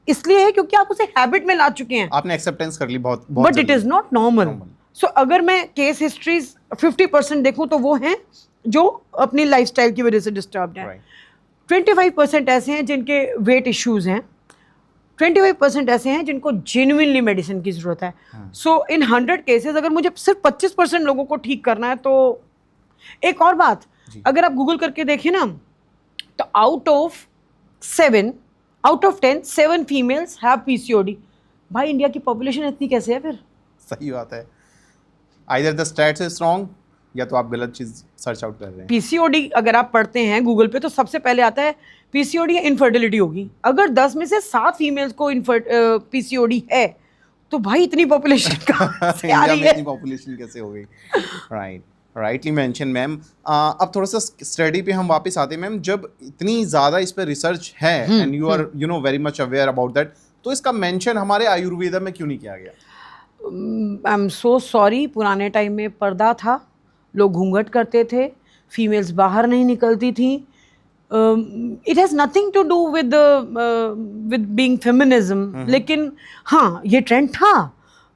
इसलिए है क्योंकि आप उसे हैबिट में ला चुके हैं, आपने एक्सेप्टेंस कर ली बहुत but it is not normal. So अगर मैं केस हिस्ट्रीज 50% देखूं तो वो हैं जो अपनी लाइफस्टाइल की वजह से डिस्टर्ब्ड है। 25% ऐसे हैं जिनके वेट इश्यूज हैं, 25% ऐसे हैं जिनको जेन्युइनली मेडिसिन की जरूरत है। सो इन 100 केसेस अगर मुझे सिर्फ 25% लोगों को ठीक करना है तो एक और बात, अगर आप गूगल करके देखें ना तो out of 10 7 females have PCOD. भाई इंडिया की पॉपुलेशन इतनी कैसे है फिर? सही बात है। Either the stats is wrong या तो आप गलत चीज सर्च आउट कर रहे हैं। पीसीओडी अगर आप पढ़ते हैं गूगल पे तो सबसे पहले आता है पीसीओडी या इनफर्टिलिटी होगी। अगर 10 में से 7 फीमेल्स को पीसीओडी है तो भाई इतनी पॉपुलेशन कहाँ से आ रही है? इतनी पॉपुलेशन कैसे हो गई? Right, rightly mention ma'am. अब थोड़ा सा स्टडी पे हम वापस आते हैं मैम। जब इतनी ज़्यादा इस पर रिसर्च है and you are very much aware about that, तो इसका मेंशन हमारे आयुर्वेदा में क्यों नहीं किया गया? आई एम सो सॉरी, पुराने टाइम में पर्दा था, लोग घूंघट करते थे, फीमेल्स बाहर नहीं निकलती थी। It has nothing to do with being feminism, लेकिन हाँ ये ट्रेंड था।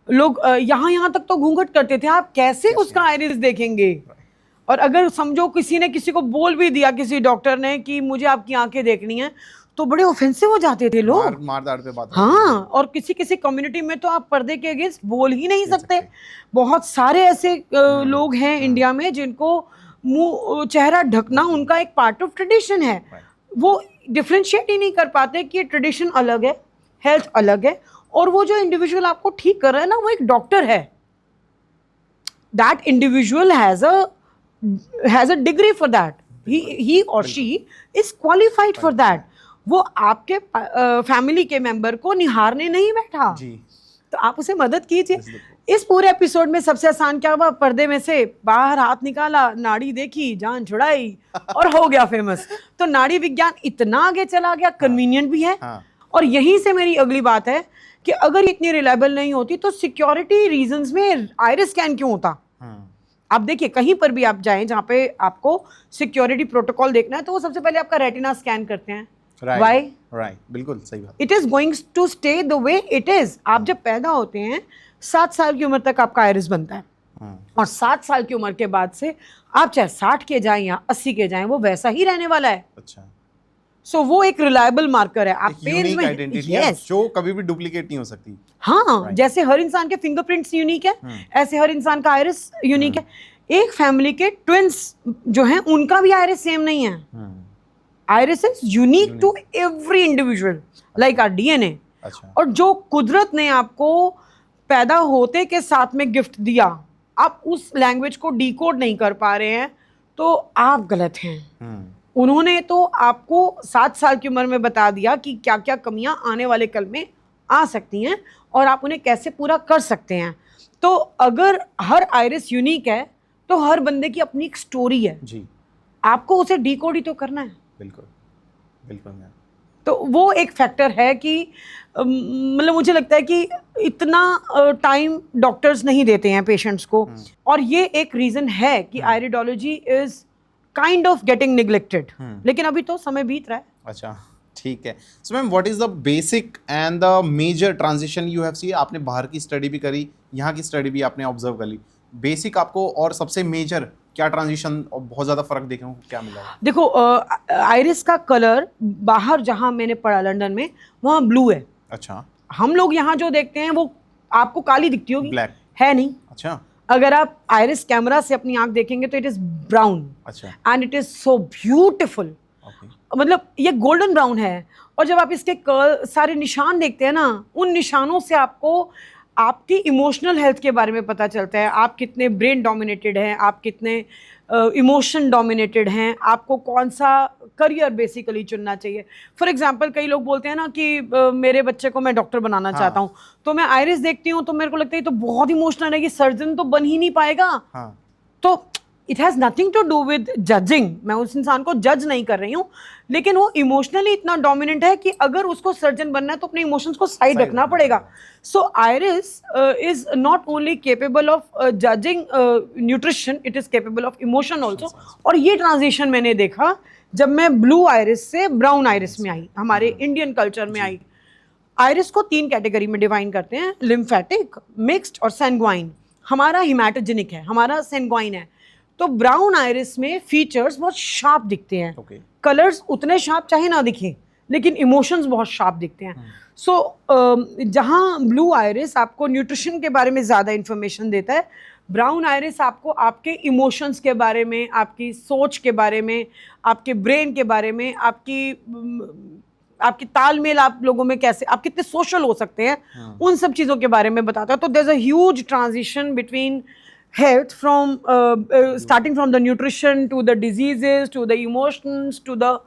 लोग यहाँ तक तो घूंघट करते थे, आप कैसे उसका आइरिस देखेंगे? और अगर समझो किसी ने किसी को बोल भी दिया, किसी डॉक्टर ने कि मुझे आपकी आंखें देखनी है, तो बड़े ऑफेंसिव हो जाते थे लोग, मार-धाड़ पे बात। हाँ, और किसी किसी कम्युनिटी में तो आप पर्दे के अगेंस्ट बोल ही नहीं सकते। बहुत सारे ऐसे लोग हैं इंडिया में जिनको मुंह चेहरा ढकना उनका एक पार्ट ऑफ ट्रेडिशन है। वो डिफ्रेंशिएट ही नहीं कर पाते कि ट्रेडिशन अलग है, हेल्थ अलग है, और वो जो इंडिविजुअल आपको ठीक कर रहा है ना वो एक डॉक्टर है। That individual has a degree for that, he और she is qualified for that. वो आपके फैमिली के मेंबर को निहारने नहीं बैठा जी। तो आप उसे मदद कीजिए। इस पूरे एपिसोड में सबसे आसान क्या हुआ? पर्दे में से बाहर हाथ निकाला, नाड़ी देखी, जान छुड़ाई और हो गया फेमस। तो नाड़ी विज्ञान इतना आगे चला गया, कन्वीनियंट भी है। और यहीं से मेरी अगली बात है कि अगर इतनी रिलायबल नहीं होती तो सिक्योरिटी रीजंस में आइरिस स्कैन क्यों होता? आप देखिए कहीं पर भी आप जाएं जहाँ पे आपको सिक्योरिटी प्रोटोकॉल देखना है तो वो सबसे पहले आपका रेटिना स्कैन करते हैं। राइट, बिल्कुल सही बात। It is going to stay the way it is. आप जब पैदा होते हैं 7 साल की उम्र तक आपका आइरिस बनता है, और 7 साल की उम्र के बाद से आप चाहे 60 के जाएं या 80 के जाएं वो वैसा ही रहने वाला है। अच्छा। सो वो एक रिलायबल मार्कर है। आप पेन्स यूनिक में आइडेंटिटी है यस, जो कभी भी डुप्लीकेट नहीं हो सकती। हाँ, Right. जैसे हर इंसान के फिंगरप्रिंट्स यूनिक है, ऐसे हर इंसान का आइरिस यूनिक है। एक फैमिली के ट्विंस जो हैं उनका भी आइरिस सेम नहीं है। Iris is unique to every individual like our DNA. अच्छा, और जो कुदरत ने आपको पैदा होते के साथ में गिफ्ट दिया, आप उस लैंग्वेज को डिकोड नहीं कर पा रहे हैं तो आप गलत हैं। उन्होंने तो आपको 7 साल की उम्र में बता दिया कि क्या क्या कमियां आने वाले कल में आ सकती हैं और आप उन्हें कैसे पूरा कर सकते हैं। तो अगर हर आइरिस यूनिक है तो हर बंदे की अपनी एक स्टोरी है जी, आपको उसे डिकोड ही तो करना है। बिल्कुल बिल्कुल मैम। तो वो एक फैक्टर है कि मतलब मुझे लगता है कि इतना टाइम डॉक्टर्स नहीं देते हैं पेशेंट्स को, और ये एक रीज़न है कि iridology is kind of getting neglected, लेकिन अभी तो समय बीत रहा है। अच्छा, ठीक है। So ma'am, what is the basic and the major transition you have see? आपने बाहर की स्टडी भी करी, यहाँ की स्टडी भी आपने ऑब्जर्व कर ली। बेसिक आपको और सबसे मेजर क्या ट्रांजिशन और बहुत ज़्यादा फर्क देखने को क्या मिला? देखो, आइरिस का कलर बाहर जहाँ मैंने पढ़ा लंदन में वहाँ ब्लू है। अच्छा, हम लोग यहाँ जो देखते हैं वो आपको काली दिखती होगी, ब्लैक है नहीं। अच्छा, अगर आप आइरिस कैमरा से अपनी आंख देखेंगे तो इट इज ब्राउन अच्छा, and it is so beautiful. Okay, मतलब ये गोल्डन ब्राउन है, और जब आप इसके सारे निशान देखते हैं ना, उन निशानों से आपको आपकी इमोशनल हेल्थ के बारे में पता चलता है। आप कितने ब्रेन डोमिनेटेड हैं, आप कितने इमोशन डोमिनेटेड हैं, आपको कौन सा करियर बेसिकली चुनना चाहिए। फॉर एग्जांपल, कई लोग बोलते हैं ना कि मेरे बच्चे को मैं डॉक्टर बनाना चाहता हूँ, तो मैं आइरिस देखती हूँ तो मेरे को लगता है ये तो बहुत इमोशनल है, कि सर्जन तो बन ही नहीं पाएगा। हाँ, तो it has nothing to do with judging, मैं उस इंसान को जज नहीं कर रही हूँ, लेकिन वो इमोशनली इतना डोमिनेंट है कि अगर उसको सर्जन बनना है तो अपने इमोशंस को साइड रखना पड़ेगा। So iris is not only capable of judging nutrition, it is capable of emotion also. और ये ट्रांजिशन मैंने देखा जब मैं ब्लू आइरिस से ब्राउन आइरिस में आई, हमारे इंडियन कल्चर में आई। आइरिस को 3 कैटेगरी में डिवाइन करते हैं, लिम्फेटिक, मिक्स्ड और सैंग्वाइन। हमारा हिमैटोजेनिक है, हमारा सैंग्वाइन है। तो ब्राउन आइरिस में फीचर्स बहुत शार्प दिखते हैं, कलर्स उतने शार्प चाहे ना दिखें, लेकिन इमोशंस बहुत शार्प दिखते हैं। सो जहाँ ब्लू आइरिस आपको न्यूट्रिशन के बारे में ज़्यादा इंफॉर्मेशन देता है, ब्राउन आइरिस आपको आपके इमोशंस के बारे में, आपकी सोच के बारे में, आपके ब्रेन के बारे में, आपकी तालमेल आप लोगों में कैसे, आप कितने सोशल हो सकते हैं, उन सब चीज़ों के बारे में बताता है। तो there is a huge transition between health from starting from the nutrition to the diseases to the emotions to the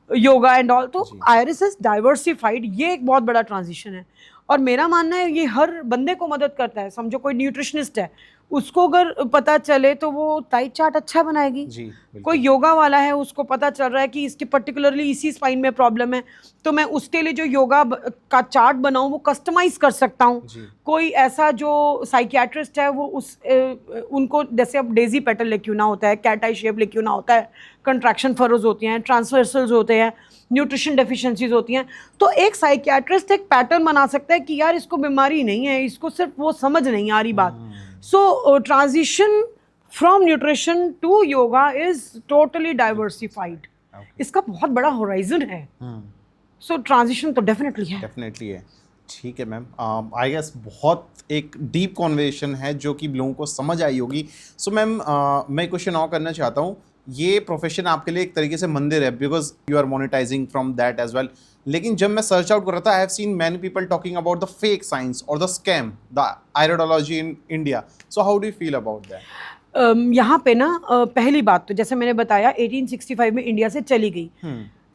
yoga and all. तो iris is diversified, ये एक बहुत बड़ा ट्रांजिशन है, और मेरा मानना है ये हर बंदे को मदद करता है। समझो कोई न्यूट्रिशनिस्ट है, उसको अगर पता चले तो वो डाइट चार्ट अच्छा बनाएगी। कोई योगा वाला है, उसको पता चल रहा है कि इसके पर्टिकुलरली इसी स्पाइन में प्रॉब्लम है, तो मैं उसके लिए जो योगा का चार्ट बनाऊं वो कस्टमाइज कर सकता हूं। कोई ऐसा जो साइकियाट्रिस्ट है वो उनको, जैसे अब डेजी पेटल लेक्यूना होता है, कैट आई शेप लेक्यूना होता है, कंट्रैक्शन फरोज होती हैं, ट्रांसवर्सल्स होते हैं, न्यूट्रिशन डेफिशिएंसीज होती हैं, तो एक साइकियाट्रिस्ट एक पैटर्न बना सकता है कि यार इसको बीमारी नहीं है, इसको सिर्फ वो समझ नहीं आ रही बात। So transition from nutrition to yoga is totally diversified. इसका बहुत बड़ा होराइजन है। सो ट्रांजिशन तो डेफिनेटली है। ठीक है मैम, आई गेस बहुत एक डीप कॉन्वर्सेशन है जो कि लोगों को समझ आई होगी। सो मैम, मैं क्वेश्चन और करना चाहता हूँ, ये प्रोफेशन आपके लिए एक तरीके से मंदिर है, because you are monetising from that as well. लेकिन जब मैं सर्च आउट कर रहा था, I have seen many people talking about the fake science और the scam, the iridology in India. So how do you feel about that? यहाँ पे ना पहली बात तो जैसे मैंने बताया 1865 में इंडिया से चली गई।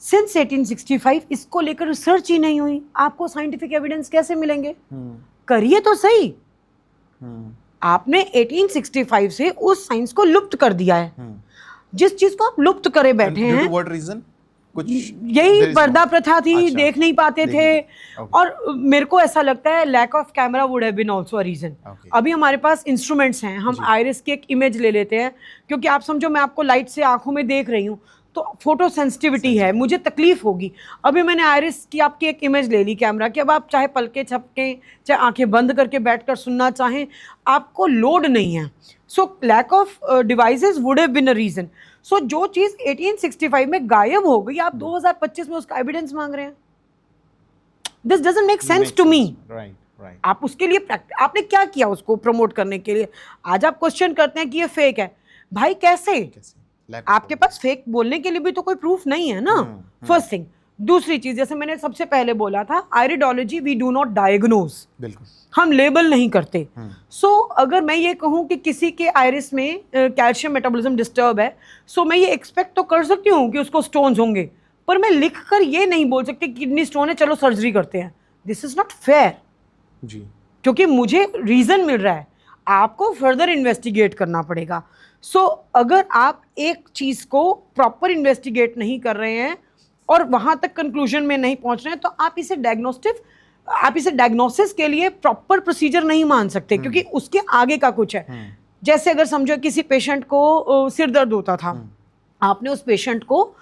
सिंस 1865 इसको लेकर रिसर्च ही नहीं हुई, आपको साइंटिफिक एविडेंस कैसे मिलेंगे? करिए तो सही। आपने 1865 से उस साइंस को लुप्त कर दिया है। जिस चीज को आप लुप्त करे बैठे हैं, व्हाट रीजन? कुछ यही पर्दा प्रथा थी। अच्छा, देख नहीं पाते थे। और मेरे को ऐसा लगता है lack of camera would have been also a reason. अभी हमारे पास इंस्ट्रूमेंट्स हैं, हम आइरिस की एक इमेज ले लेते हैं, क्योंकि आप समझो मैं आपको लाइट से आंखों में देख रही हूँ तो फोटो सेंसिटिविटी है, मुझे तकलीफ होगी। अभी मैंने आइरिस की आपकी एक इमेज ले ली कैमरा की, अब आप चाहे पलके झपके, चाहे आंखें बंद करके बैठकर सुनना चाहें, आपको लोड नहीं है। So lack of devices would have been a reason. So जो चीज 1865 में गायब हो गई, आप 2025 में उसका एविडेंस मांग रहे हैं. This doesn't make sense to me. Right. आप उसके लिए आपने क्या किया उसको प्रमोट करने के लिए? आज आप क्वेश्चन करते हैं कि ये फेक है. भाई कैसे? आपके पास फेक बोलने के लिए भी तो कोई प्रूफ नहीं है ना. First thing. दूसरी चीज, जैसे मैंने सबसे पहले बोला था, आयरिडोलॉजी वी डू नॉट डायग्नोज. बिल्कुल. हम लेबल नहीं करते. सो अगर मैं ये कहूं कि किसी के आयरिस में कैल्शियम मेटाबॉलिज्म डिस्टर्ब है, सो मैं ये एक्सपेक्ट तो कर सकती हूँ कि उसको स्टोन्स होंगे, पर मैं लिख कर ये नहीं बोल सकती किडनी स्टोन है चलो सर्जरी करते हैं. दिस इज नॉट फेयर जी. क्योंकि मुझे रीजन मिल रहा है, आपको फर्दर इन्वेस्टिगेट करना पड़ेगा. सो अगर आप एक चीज को प्रॉपर इन्वेस्टिगेट नहीं कर रहे हैं और वहां तक कंक्लूजन में नहीं पहुंच रहे हैं, तो आप इसे डायग्नोसिस के लिए प्रॉपर प्रोसीजर नहीं मान सकते, क्योंकि उसके आगे का कुछ है. जैसे अगर समझो किसी पेशेंट को सिर दर्द होता था, आपने उस पेशेंट को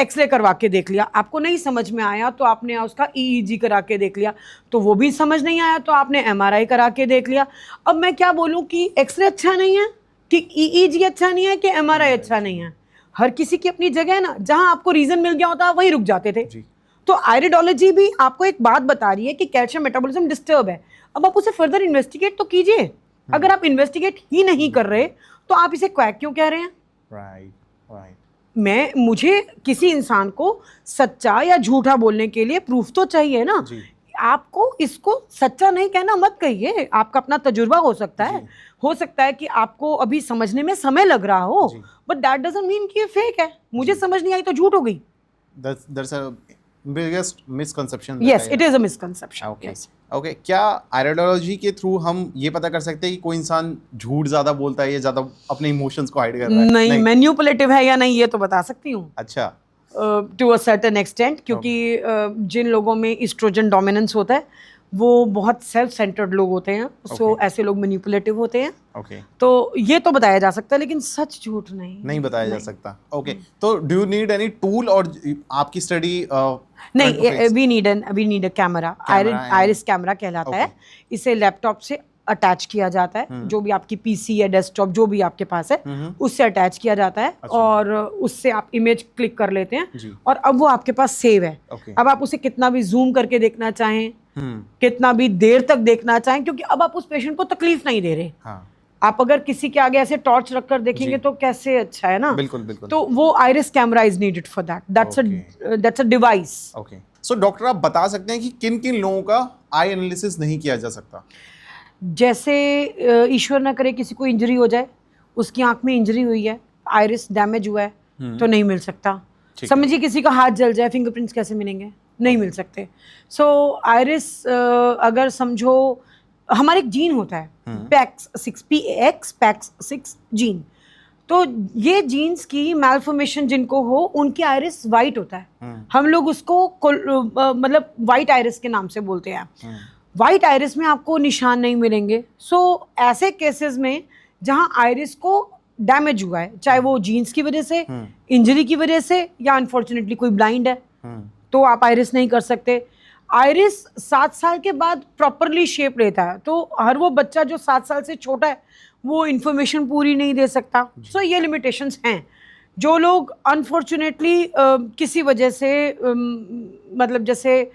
एक्सरे करवा के देख लिया, आपको नहीं समझ में आया तो आपने उसका ईईजी करा के देख लिया, तो वो भी समझ नहीं आया तो आपने एमआरआई करा के देख लिया. अब मैं क्या बोलूं कि एक्सरे अच्छा नहीं है, कि ईईजी अच्छा नहीं है, कि एमआरआई अच्छा नहीं है. हर किसी की अपनी जगह है ना. जहां आपको रीजन मिल गया होता वहीं रुक जाते थे. तो आयरिडोलॉजी भी आपको एक बात बता रही है कि कैल्शियम मेटाबॉलिज्म डिस्टर्ब है. अब आप उसे फर्दर इन्वेस्टिगेट तो कीजिए. अगर आप इन्वेस्टिगेट ही नहीं कर रहे तो आप इसे क्वैक क्यों कह रहे हैं? राइट. मुझे किसी इंसान को सच्चा या झूठा बोलने के लिए प्रूफ तो चाहिए ना. आपको इसको सच्चा नहीं कहना मत कहिए. आपका अपना तजुर्बा हो सकता है कि आपको अभी समझने में समय लग रहा हो, बट दैट डजंट मीन कि ये फेक है. मुझे समझ नहीं आई तो झूठ हो गई. That's a biggest misconception. Yes, it is a misconception. Okay. Yes. Okay. क्या आयरिडोलॉजी के थ्रू हम ये पता कर सकते हैं कि कोई इंसान झूठ ज्यादा बोलता है या ज्यादा अपने इमोशंस को हाइड कर रहा है? नहीं, मैन्युपुलेटिव है या नहीं ये तो बता सकती हूँ. अच्छा. टू अ सर्टेन एक्सटेंट, क्योंकि जिन लोगों में एस्ट्रोजन डोमिनेंस होता है वो बहुत सेल्फ सेंटर्ड लोग होते हैं. सो ऐसे लोग मैनिपुलेटिव होते हैं. तो ये तो बताया जा सकता है, लेकिन सच झूठ नहीं बताया जा सकता. ओके. तो do you need any tool और आपकी स्टडी? नहीं, we need a camera. Iris camera कहलाता है. इसे लैपटॉप से अटैच किया जाता है. जो भी आपकी पीसी या डेस्कटॉप जो भी आपके पास है उससे अटैच किया जाता है. और उससे आप इमेज क्लिक कर लेते हैं और अब वो आपके पास सेव है. अब आप उसे कितना भी जूम करके देखना चाहें, कितना भी देर तक देखना चाहें, क्योंकि अब आप उस पेशेंट को तकलीफ नहीं दे रहे. आप अगर किसी के आगे ऐसे टॉर्च रखकर देखेंगे तो कैसे अच्छा है ना. बिल्कुल. तो वो iris camera is needed for that. That's a device. Okay. So doctor आप बता सकते हैं कि किन किन लोगों का आई एनालिसिस नहीं किया जा सकता? जैसे ईश्वर ना करे किसी को इंजरी हो जाए, उसकी आंख में इंजरी हुई है, आइरिस डैमेज हुआ है तो नहीं मिल सकता. समझिए किसी का हाथ जल जाए, फिंगरप्रिंट्स कैसे मिलेंगे? नहीं मिल सकते. सो आइरिस अगर समझो हमारा एक जीन होता है PAX6 जीन. तो ये जीन्स की मैल्फॉर्मेशन जिनको हो उनकी आइरिस वाइट होता है. हम लोग उसको मतलब वाइट आइरिस के नाम से बोलते हैं. वाइट आइरिस में आपको निशान नहीं मिलेंगे. सो ऐसे केसेस में जहां आइरिस को डैमेज हुआ है, चाहे वो जीन्स की वजह से, इंजरी की वजह से, या अनफॉर्चुनेटली कोई ब्लाइंड है, तो आप आइरिस नहीं कर सकते. आइरिस 7 साल के बाद प्रॉपरली शेप लेता है. तो हर वो बच्चा जो 7 साल से छोटा है वो इन्फॉर्मेशन पूरी नहीं दे सकता. सो ये लिमिटेशंस हैं. जो लोग अनफॉर्चुनेटली किसी वजह से मतलब जैसे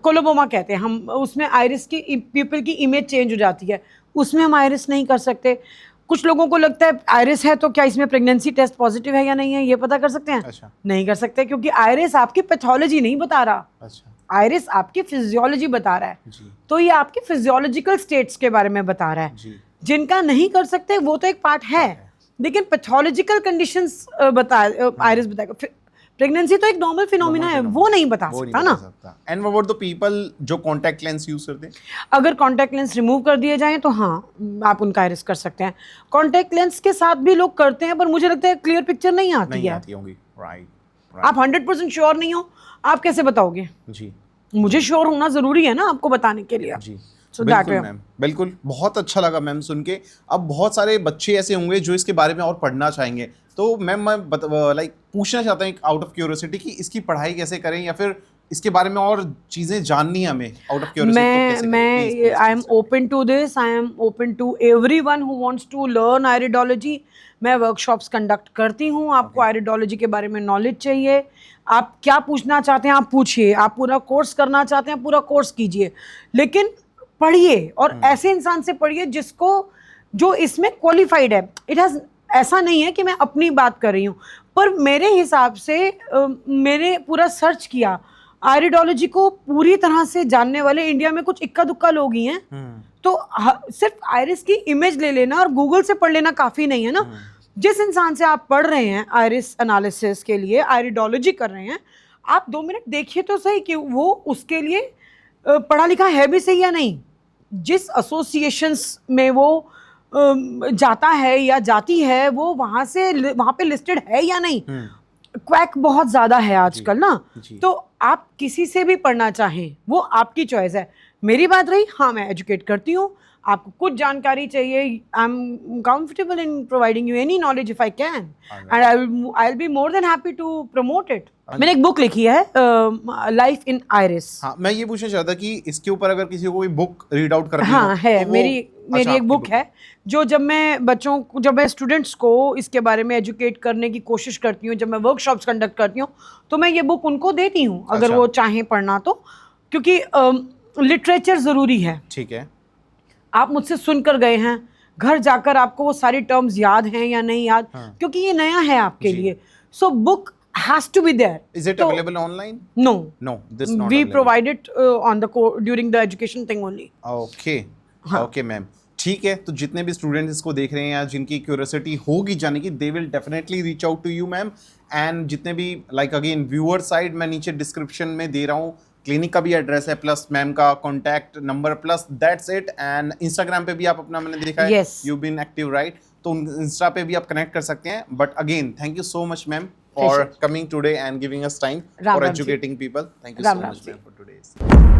कोलोबोमा कहते हैं हम, उसमें आइरिस की पीपल की इमेज चेंज हो जाती है, उसमें हम आइरिस नहीं कर सकते. कुछ लोगों को लगता है आइरिस है तो क्या इसमें प्रेगनेंसी टेस्ट पॉजिटिव है या नहीं है ये पता कर सकते हैं? अच्छा. नहीं कर सकते, क्योंकि आइरिस आपकी पैथोलॉजी नहीं बता रहा. अच्छा. आइरिस आपकी फिजियोलॉजी बता रहा है. तो ये आपकी फिजियोलॉजिकल स्टेट्स के बारे में बता रहा है. जिनका नहीं कर सकते वो तो एक पार्ट है, लेकिन पैथोलॉजिकल कंडीशंस आइरिस बताएगा. प्रेगनेंसी तो एक नॉर्मल फिनोमिना है, वो नहीं बता सकता ना. And what about the people जो कांटेक्ट लेंस यूज करते हैं? अगर कांटेक्ट लेंस रिमूव कर दिए जाएं तो हाँ आप उनका आइरिस कर सकते हैं. कांटेक्ट लेंस के साथ भी लोग करते हैं, पर मुझे लगता है क्लियर पिक्चर नहीं आती होंगी. राइट. आप 100% श्योर नहीं हो, आप कैसे बताओगे? जी. मुझे श्योर होना जरूरी है ना आपको बताने के लिए. जी. बिल्कुल मैम, बिल्कुल. बहुत अच्छा लगा मैम सुन के. अब बहुत सारे बच्चे ऐसे होंगे जो इसके बारे में और पढ़ना चाहेंगे, तो मैम मैं पूछना चाहता हूँ आउट ऑफ क्यूरियोसिटी कि इसकी पढ़ाई कैसे करें, या फिर इसके बारे में और चीजें जाननी है हमें आउट ऑफ क्यूरियोसिटी, मैं I am open to this, I am open to everyone who wants to learn iridology. मैं वर्कशॉप्स कंडक्ट करती हूँ। आपको आयरिडोलॉजी के बारे में नॉलेज चाहिए, आप क्या पूछना चाहते हैं आप पूछिए, आप पूरा कोर्स करना चाहते हैं पूरा कोर्स कीजिए, लेकिन पढ़िए और ऐसे इंसान से पढ़िए जिसको जो इसमें क्वालिफाइड है। इट हैज़ ऐसा नहीं है कि मैं अपनी बात कर रही हूँ, पर मेरे हिसाब से मैंने पूरा सर्च किया, आयरिडोलॉजी को पूरी तरह से जानने वाले इंडिया में कुछ इक्का दुक्का लोग ही हैं। तो सिर्फ आयरिस की इमेज ले लेना और गूगल से पढ़ लेना काफ़ी नहीं है ना। जिस इंसान से आप पढ़ रहे हैं आयरिस एनालिसिस के लिए, आयरिडोलॉजी कर रहे हैं, आप 2 मिनट देखिए तो सही कि वो उसके लिए पढ़ा लिखा है भी सही या नहीं। जिस एसोसिएशंस में वो जाता है या जाती है वो वहाँ पे लिस्टेड है या नहीं। क्वैक बहुत ज़्यादा है आजकल ना, तो आप किसी से भी पढ़ना चाहें वो आपकी चॉइस है। मेरी बात रही, हाँ मैं एजुकेट करती हूँ, आपको कुछ जानकारी चाहिए, I am comfortable in providing you any knowledge if I can, and I will be more than happy to promote it. मैंने एक बुक लिखी है लाइफ इन आयरिस। हाँ, मैं ये पूछना चाहता कि इसके ऊपर अगर किसी को कोई बुक रीड आउट करनी हाँ हो, है, तो मेरी अच्छा, एक बुक है जो जब मैं स्टूडेंट्स को इसके बारे में एजुकेट करने की कोशिश करती हूँ, जब मैं वर्कशॉप्स कंडक्ट करती हूँ, तो मैं ये बुक उनको देती हूँ अगर अच्छा। वो चाहें पढ़ना तो, क्योंकि लिटरेचर ज़रूरी है। ठीक है। आप मुझसे सुनकर गए हैं, घर जाकर आपको वो सारी टर्म्स याद हैं या नहीं याद, क्योंकि ये नया है आपके लिए। So book has to be there. Is it available online? No, this not we available. provide it on the during the education thing only. Okay, okay ma'am, ठीक है। तो जितने भी स्टूडेंट्स इसको देख रहे हैं या जिनकी क्यूरियोसिटी होगी जाने की, they will definitely reach out to you ma'am. And जितने भी लाइक अगेन व्यूअर साइड मैं नीचे डिस्क्रिप्शन में दे रहा हूँ, क्लिनिक का भी एड्रेस है, प्लस मैम का contact number, plus that's it. And Instagram पे भी आप अपना, मैंने देखा है यू बीन एक्टिव राइट, तो इंस्टा पे भी आप कनेक्ट कर सकते हैं। But again thank you so much ma'am for coming today and giving us time for educating people. Thank you so much ma'am for today.